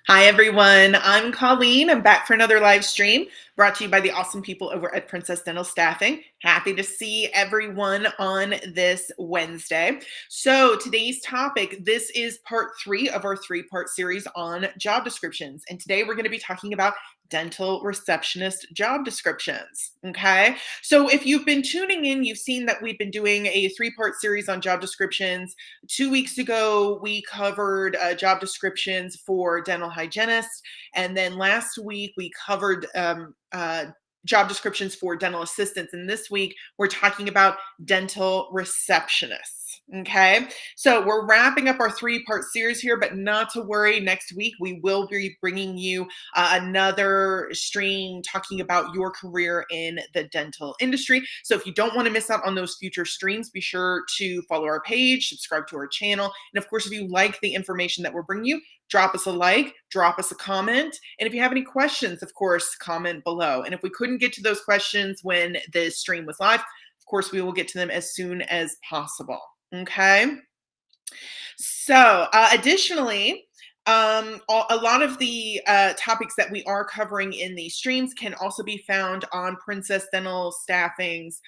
Hi, everyone. I'm Colleen. I'm back for another live stream brought to you by the awesome people over at Princess Dental Staffing. Happy to see everyone on this Wednesday. So, today's topic this is part 3 of our 3-part series on job descriptions. And today we're going to be talking about dental receptionist job descriptions. Okay. So, if you've been tuning in, you've seen that we've been doing a 3-part series on job descriptions. 2 weeks ago, we covered job descriptions for dental hygienists. And then last week, we covered job descriptions for dental assistants. And this week, we're talking about dental receptionists. Okay. So we're wrapping up our 3-part series here, but not to worry. Next week, we will be bringing you another stream talking about your career in the dental industry. So if you don't want to miss out on those future streams, be sure to follow our page, subscribe to our channel. And of course, if you like the information that we're bringing you, drop us a like, drop us a comment. And if you have any questions, of course, comment below. And if we couldn't get to those questions when the stream was live, of course, we will get to them as soon as possible. Okay. So, additionally, a lot of the topics that we are covering in these streams can also be found on Princess Dental Staffing's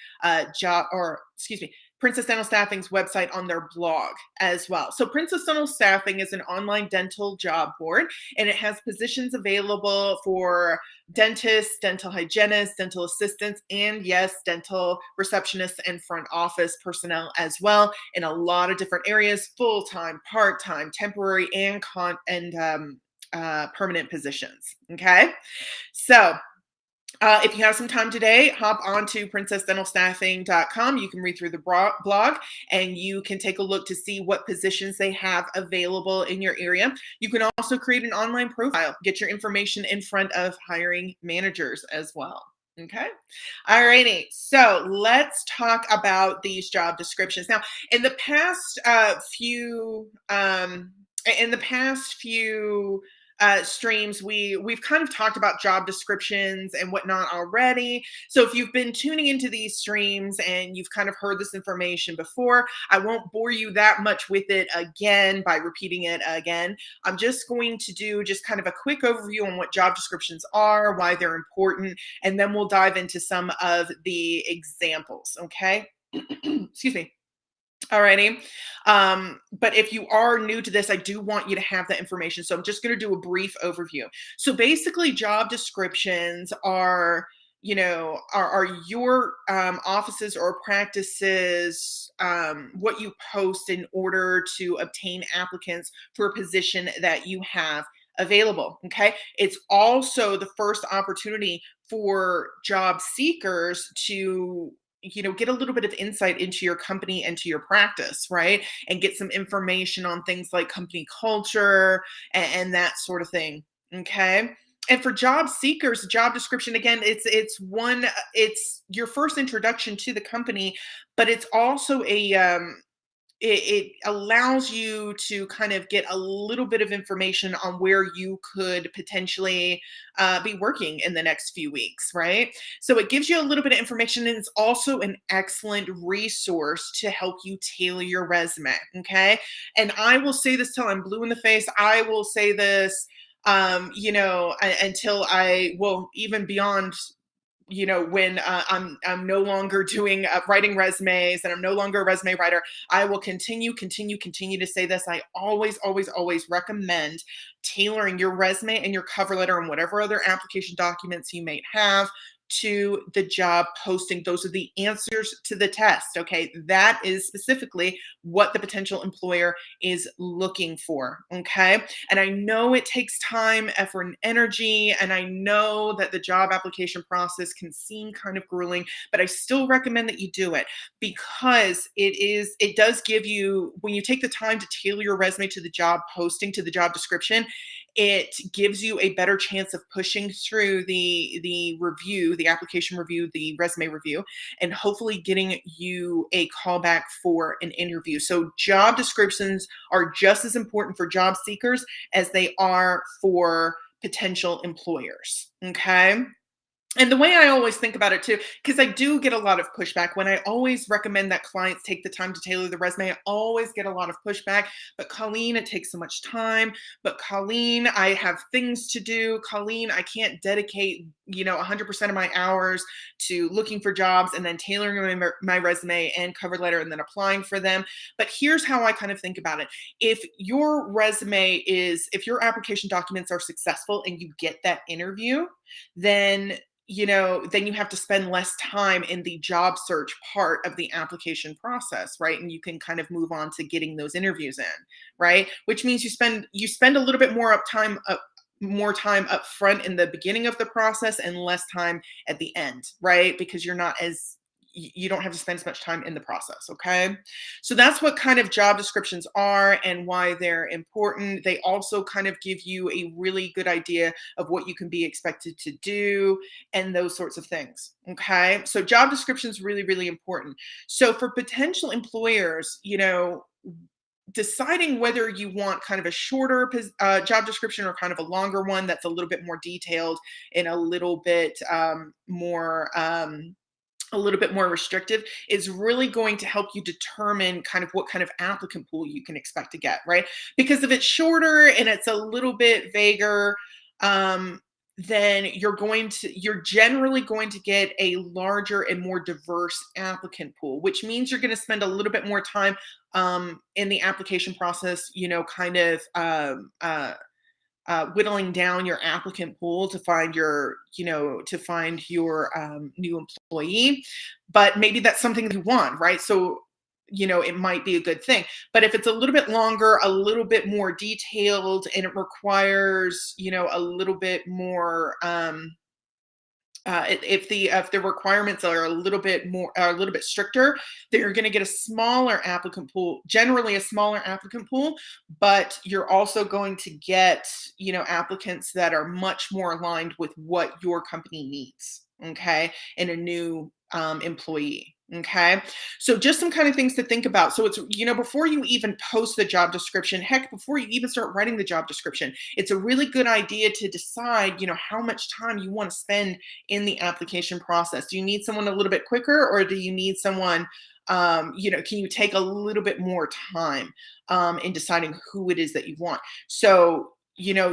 Princess Dental Staffing's website on their blog as well. So Princess Dental Staffing is an online dental job board, and it has positions available for dentists, dental hygienists, dental assistants, and yes, dental receptionists and front office personnel as well in a lot of different areas, full-time, part-time, temporary, and permanent positions. Okay. So if you have some time today, hop on to princessdentalstaffing.com. You can read through the blog and you can take a look to see what positions they have available in your area. You can also create an online profile, get your information in front of hiring managers as well. Okay. All righty. So let's talk about these job descriptions. Now, in the past few streams, we've kind of talked about job descriptions and whatnot already. So if you've been tuning into these streams and you've kind of heard this information before, I won't bore you that much with it again by repeating it again. I'm just going to do just kind of a quick overview on what job descriptions are, why they're important, and then we'll dive into some of the examples. Okay. Excuse me. Alrighty. But if you are new to this, I do want you to have that information. So I'm just going to do a brief overview. So basically, job descriptions are, are your offices or practices, what you post in order to obtain applicants for a position that you have available. Okay. It's also the first opportunity for job seekers to get a little bit of insight into your company and to your practice, right? And get some information on things like company culture and that sort of thing. Okay. And for job seekers, job description again, it's your first introduction to the company, but it's also it allows you to kind of get a little bit of information on where you could potentially be working in the next few weeks, right? So it gives you a little bit of information, and it's also an excellent resource to help you tailor your resume. Okay. And I will say this till I'm blue in the face. I will say this, until I will even beyond when I'm no longer doing writing resumes and I'm no longer a resume writer, I will continue to say this. I always recommend tailoring your resume and your cover letter and whatever other application documents you may have to the job posting. Those are the answers to the test. Okay. That is specifically what the potential employer is looking for. Okay. And I know it takes time, effort, and energy. And I know that the job application process can seem kind of grueling, but I still recommend that you do it because it does give you, when you take the time to tailor your resume to the job posting, to the job description, it gives you a better chance of pushing through the review, the application review, the resume review, and hopefully getting you a callback for an interview. So job descriptions are just as important for job seekers as they are for potential employers. Okay. And the way I always think about it too, because I do get a lot of pushback when I always recommend that clients take the time to tailor the resume. I always get a lot of pushback. But Colleen, it takes so much time. But Colleen, I have things to do. Colleen, I can't dedicate, 100% of my hours to looking for jobs and then tailoring my resume and cover letter and then applying for them. But here's how I kind of think about it. If your application documents are successful and you get that interview, then then you have to spend less time in the job search part of the application process, right? And you can kind of move on to getting those interviews in, right? Which means you spend a little bit more time up front in the beginning of the process and less time at the end, right? Because you don't have to spend as much time in the process, okay? So that's what kind of job descriptions are and why they're important. They also kind of give you a really good idea of what you can be expected to do and those sorts of things, okay? So job descriptions really, really important. So for potential employers, deciding whether you want kind of a shorter job description or kind of a longer one that's a little bit more detailed and a little bit more restrictive is really going to help you determine kind of what kind of applicant pool you can expect to get, right? Because if it's shorter and it's a little bit vaguer, then you're generally going to get a larger and more diverse applicant pool, which means you're going to spend a little bit more time in the application process, whittling down your applicant pool to find your new employee. But maybe that's something that you want, right? So it might be a good thing. But if it's a little bit longer, a little bit more detailed, and it requires a little bit more if the requirements are a little bit stricter, then you're going to get a smaller applicant pool, generally a smaller applicant pool, but you're also going to get applicants that are much more aligned with what your company needs, okay, and a new employee. Okay. So just some kind of things to think about. So it's, before you even post the job description, heck, before you even start writing the job description, it's a really good idea to decide, how much time you want to spend in the application process. Do you need someone a little bit quicker, or do you need someone, can you take a little bit more time in deciding who it is that you want? So,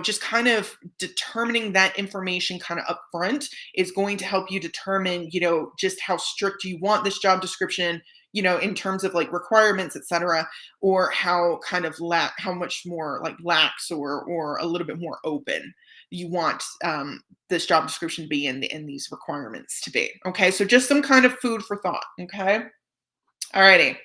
just kind of determining that information kind of upfront is going to help you determine, just how strict you want this job description, in terms of like requirements, et cetera, or how kind of how much more like lax or a little bit more open you want this job description to be in these requirements to be. Okay. So just some kind of food for thought. Okay. All righty.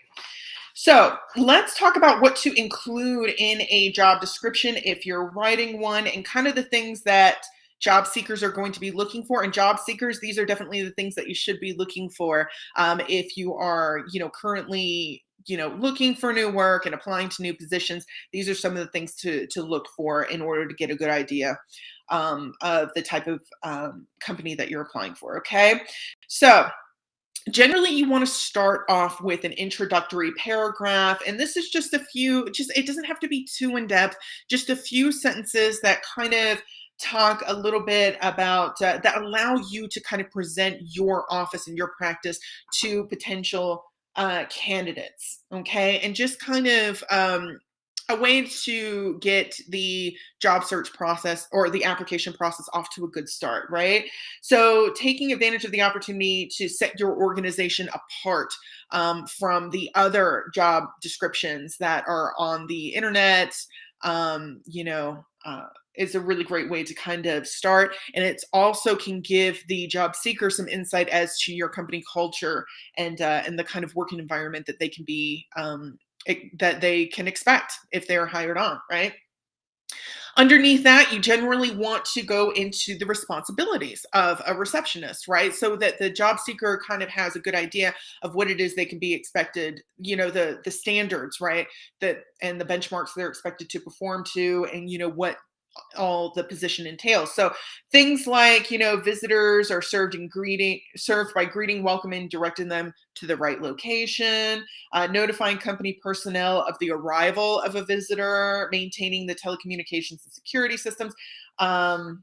So let's talk about what to include in a job description if you're writing one, and kind of the things that job seekers are going to be looking for. And job seekers, these are definitely the things that you should be looking for if you are, currently, looking for new work and applying to new positions. These are some of the things to look for in order to get a good idea of the type of company that you're applying for. Okay, so generally, you want to start off with an introductory paragraph, and this is just it doesn't have to be too in depth, just a few sentences that kind of talk a little bit about that allow you to kind of present your office and your practice to potential candidates. Okay, and just kind of a way to get the job search process or the application process off to a good start, right? So, taking advantage of the opportunity to set your organization apart from the other job descriptions that are on the internet, is a really great way to kind of start. And it also can give the job seeker some insight as to your company culture and the kind of working environment that they can be that they can expect if they're hired on, right? Underneath that, you generally want to go into the responsibilities of a receptionist, right? So that the job seeker kind of has a good idea of what it is they can be expected, the standards, right? And the benchmarks they're expected to perform to, and what all the position entails. So things like, visitors are served by greeting, welcoming, directing them to the right location, notifying company personnel of the arrival of a visitor, maintaining the telecommunications and security systems. Um,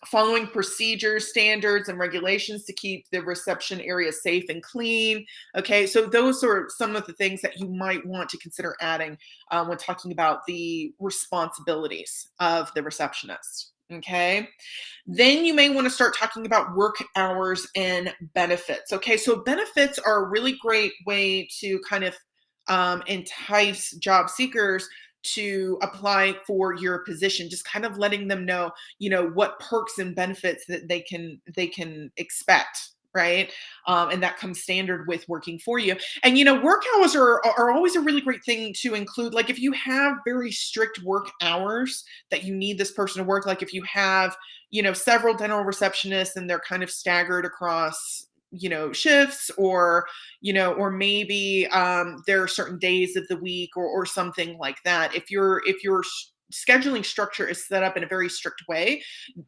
following procedures, standards, and regulations to keep the reception area safe and clean. Okay, so those are some of the things that you might want to consider adding when talking about the responsibilities of the receptionist. Okay, then you may want to start talking about work hours and benefits. Okay, so benefits are a really great way to kind of entice job seekers to apply for your position, just kind of letting them know, what perks and benefits that they can expect, right? And that comes standard with working for you. And work hours are always a really great thing to include. Like if you have very strict work hours that you need this person to work, like if you have several dental receptionists and they're kind of staggered across shifts, or maybe there are certain days of the week, or something like that. If your scheduling structure is set up in a very strict way,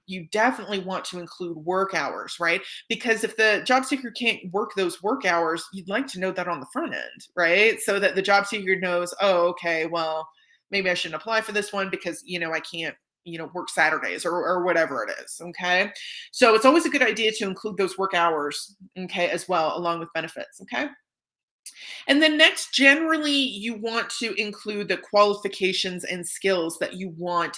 you definitely want to include work hours, right? Because if the job seeker can't work those work hours, you'd like to know that on the front end, right? So that the job seeker knows, oh, okay, well, maybe I shouldn't apply for this one because I can't work Saturdays, or whatever it is. Okay, so it's always a good idea to include those work hours, okay, as well, along with benefits. Okay, and then next, generally, you want to include the qualifications and skills that you want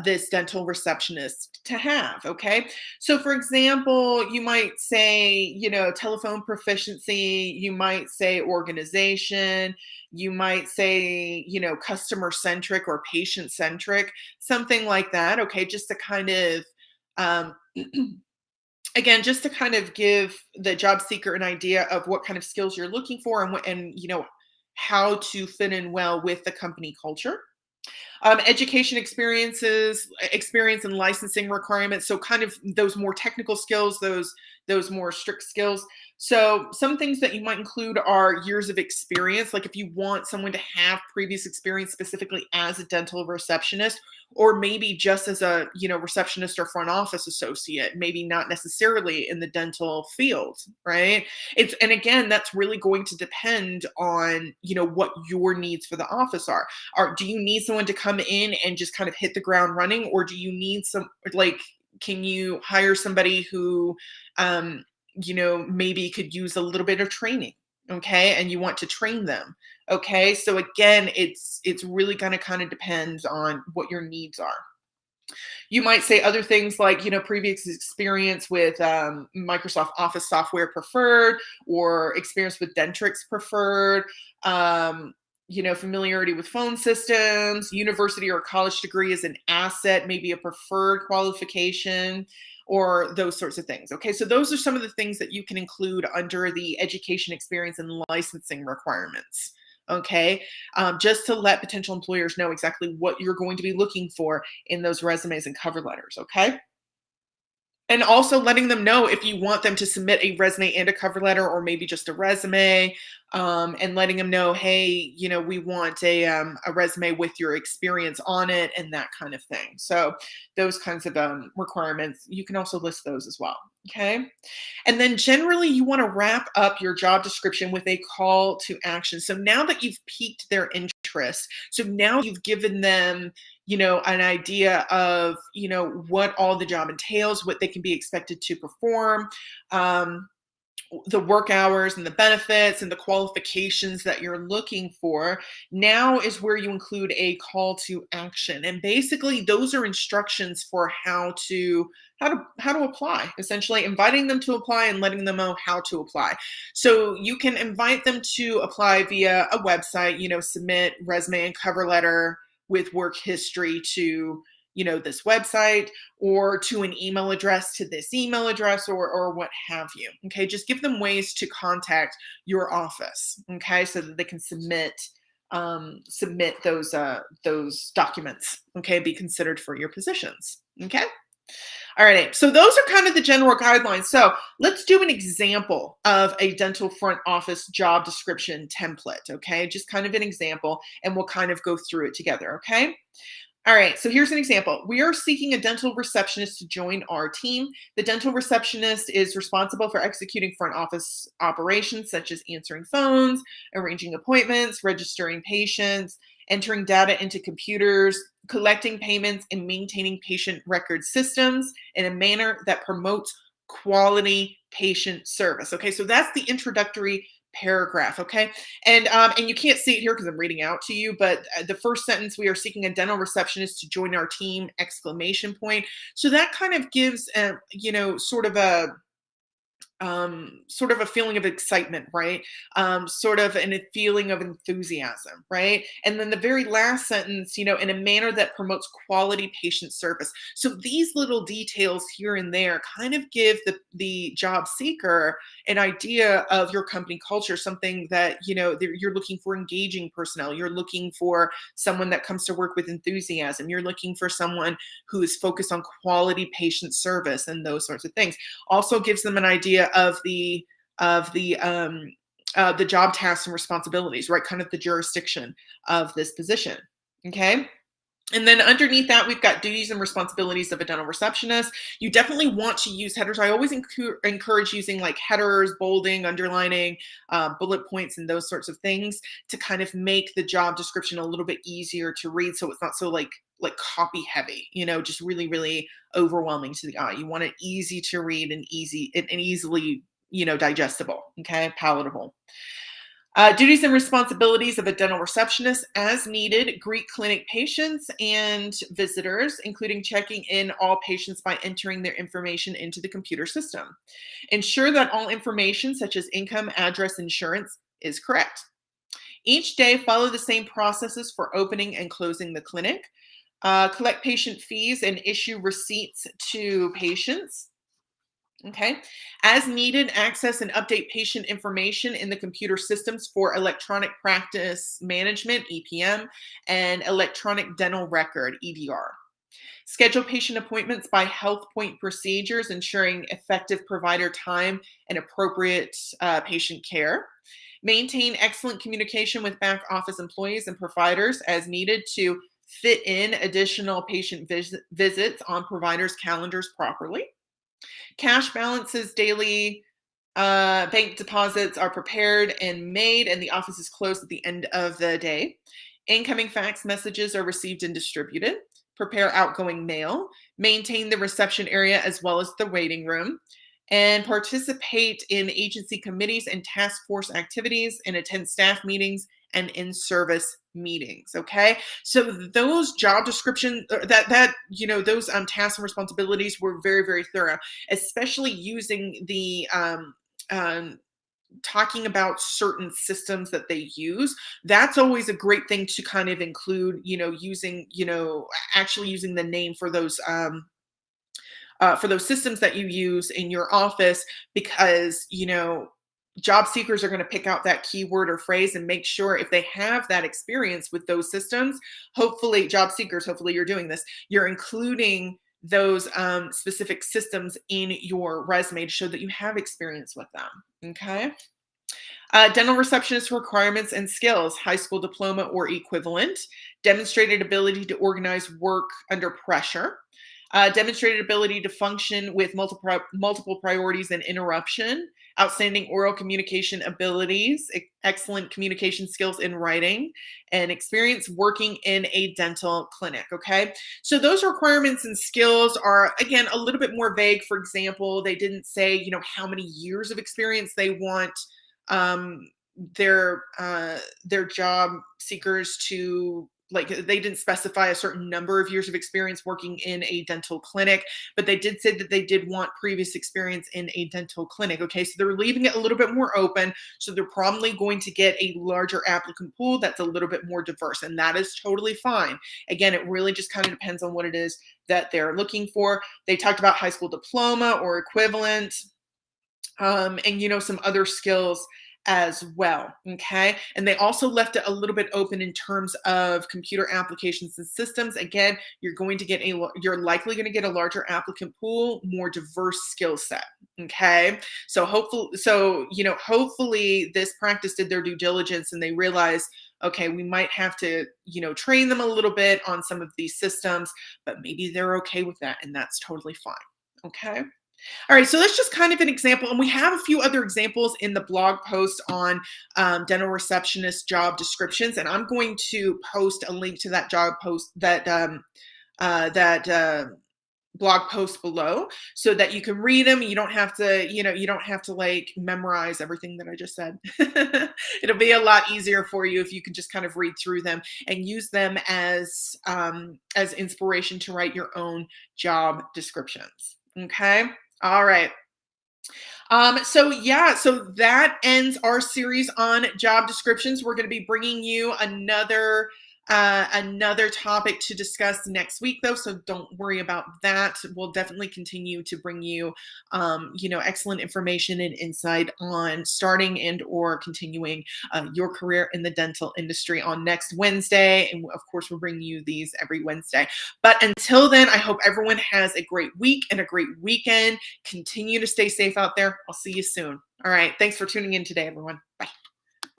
this dental receptionist to have. Okay. So, for example, you might say, telephone proficiency, you might say organization, you might say, customer centric or patient centric, something like that. Okay. Just to kind of, um, again, just to kind of give the job seeker an idea of what kind of skills you're looking for, and how to fit in well with the company culture. Education experience and licensing requirements. So kind of those more technical skills, those more strict skills. So some things that you might include are years of experience. Like if you want someone to have previous experience specifically as a dental receptionist, or maybe just as a receptionist or front office associate, maybe not necessarily in the dental field, right? And again, that's really going to depend on what your needs for the office are. Do you need someone to come in and just kind of hit the ground running, or do you need can you hire somebody who maybe could use a little bit of training? Okay, and you want to train them. Okay, so again, it's really going to kind of depend on what your needs are. You might say other things like, previous experience with Microsoft Office software preferred, or experience with Dentrix preferred, familiarity with phone systems, university or college degree is an asset, maybe a preferred qualification, or those sorts of things. Okay, so those are some of the things that you can include under the education, experience, and licensing requirements. Okay, just to let potential employers know exactly what you're going to be looking for in those resumes and cover letters. Okay. And also letting them know if you want them to submit a resume and a cover letter, or maybe just a resume, and letting them know, hey, we want a resume with your experience on it, and that kind of thing. So those kinds of requirements, you can also list those as well. Okay. And then generally, you want to wrap up your job description with a call to action. So now that you've piqued their interest, so now you've given them an idea of, what all the job entails, what they can be expected to perform, the work hours and the benefits and the qualifications that you're looking for. Now is where you include a call to action. And basically those are instructions for how to apply, essentially inviting them to apply and letting them know how to apply. So you can invite them to apply via a website, submit resume and cover letter with work history to this website, or to an email address to this email address, or what have you. Okay, just give them ways to contact your office. Okay, so that they can submit those documents. Okay, be considered for your positions. Okay. All right, so those are kind of the general guidelines. So let's do an example of a dental front office job description template. Okay, just kind of an example, and we'll kind of go through it together. Okay. All right, so here's an example. We are seeking a dental receptionist to join our team. The dental receptionist is responsible for executing front office operations such as answering phones, arranging appointments, registering patients, entering data into computers, collecting payments, and maintaining patient record systems in a manner that promotes quality patient service. Okay, so that's the introductory paragraph. Okay, and you can't see it here because I'm reading out to you, but the first sentence, we are seeking a dental receptionist to join our team! Exclamation point. So that kind of gives sort of a feeling of excitement, right? Sort of a feeling of enthusiasm, right? And then the very last sentence, in a manner that promotes quality patient service. So these little details here and there kind of give the job seeker an idea of your company culture, something that, you're looking for engaging personnel. You're looking for someone that comes to work with enthusiasm. You're looking for someone who is focused on quality patient service and those sorts of things. Also gives them an idea of the job tasks and responsibilities, right? Kind of the jurisdiction of this position. Okay. And then underneath that, we've got duties and responsibilities of a dental receptionist. You definitely want to use headers. I always encourage using like headers, bolding, underlining, bullet points, and those sorts of things to kind of make the job description a little bit easier to read, so it's not so like copy heavy, just really, really overwhelming to the eye. You want it easy to read and easily, digestible, okay, palatable. Duties and responsibilities of a dental receptionist: as needed, greet clinic patients and visitors, including checking in all patients by entering their information into the computer system. Ensure that all information, such as income, address, insurance, is correct. Each day, follow the same processes for opening and closing the clinic. Collect patient fees and issue receipts to patients. Okay. As needed, access and update patient information in the computer systems for electronic practice management, EPM, and electronic dental record, EDR. Schedule patient appointments by health point procedures, ensuring effective provider time and appropriate patient care. Maintain excellent communication with back office employees and providers as needed to fit in additional patient visits on providers' calendars properly. Cash balances, daily bank deposits are prepared and made, and the office is closed at the end of the day. Incoming fax messages are received and distributed. Prepare outgoing mail. Maintain the reception area as well as the waiting room. And participate in agency committees and task force activities, and attend staff meetings and in-service meetings. Okay, so those job descriptions, those tasks and responsibilities were very, very thorough, especially using the talking about certain systems that they use. That's always a great thing to kind of include, actually using the name for those systems that you use in your office, because job seekers are going to pick out that keyword or phrase and make sure, if they have that experience with those systems, hopefully job seekers, hopefully you're doing this, you're including those specific systems in your resume to show that you have experience with them. Okay. Dental receptionist requirements and skills: high school diploma or equivalent, demonstrated ability to organize work under pressure, demonstrated ability to function with multiple priorities and interruption, outstanding oral communication abilities, excellent communication skills in writing, and experience working in a dental clinic. Okay, so those requirements and skills are, again, a little bit more vague. For example, they didn't say, how many years of experience they want their job seekers to, like, they didn't specify a certain number of years of experience working in a dental clinic, but they did say that they did want previous experience in a dental clinic. Okay, so they're leaving it a little bit more open. So they're probably going to get a larger applicant pool that's a little bit more diverse, and that is totally fine. Again, it really just kind of depends on what it is that they're looking for. They talked about high school diploma or equivalent, and some other skills as well. Okay, and they also left it a little bit open in terms of computer applications and systems. Again, you're likely going to get a larger applicant pool, more diverse skill set. Okay, so hopefully this practice did their due diligence and they realized, okay, we might have to train them a little bit on some of these systems, but maybe they're okay with that, and that's totally fine. Okay. All right, so that's just kind of an example, and we have a few other examples in the blog post on dental receptionist job descriptions, and I'm going to post a link to that job post that blog post below so that you can read them. You don't have to, you don't have to like memorize everything that I just said. It'll be a lot easier for you if you can just kind of read through them and use them as inspiration to write your own job descriptions. Okay. All right. So yeah, so that ends our series on job descriptions. We're going to be bringing you another topic to discuss next week, though, so don't worry about that. We'll definitely continue to bring you, excellent information and insight on starting and or continuing your career in the dental industry on next Wednesday, and of course, we're bringing you these every Wednesday. But until then, I hope everyone has a great week and a great weekend. Continue to stay safe out there. I'll see you soon. All right. Thanks for tuning in today, everyone. Bye.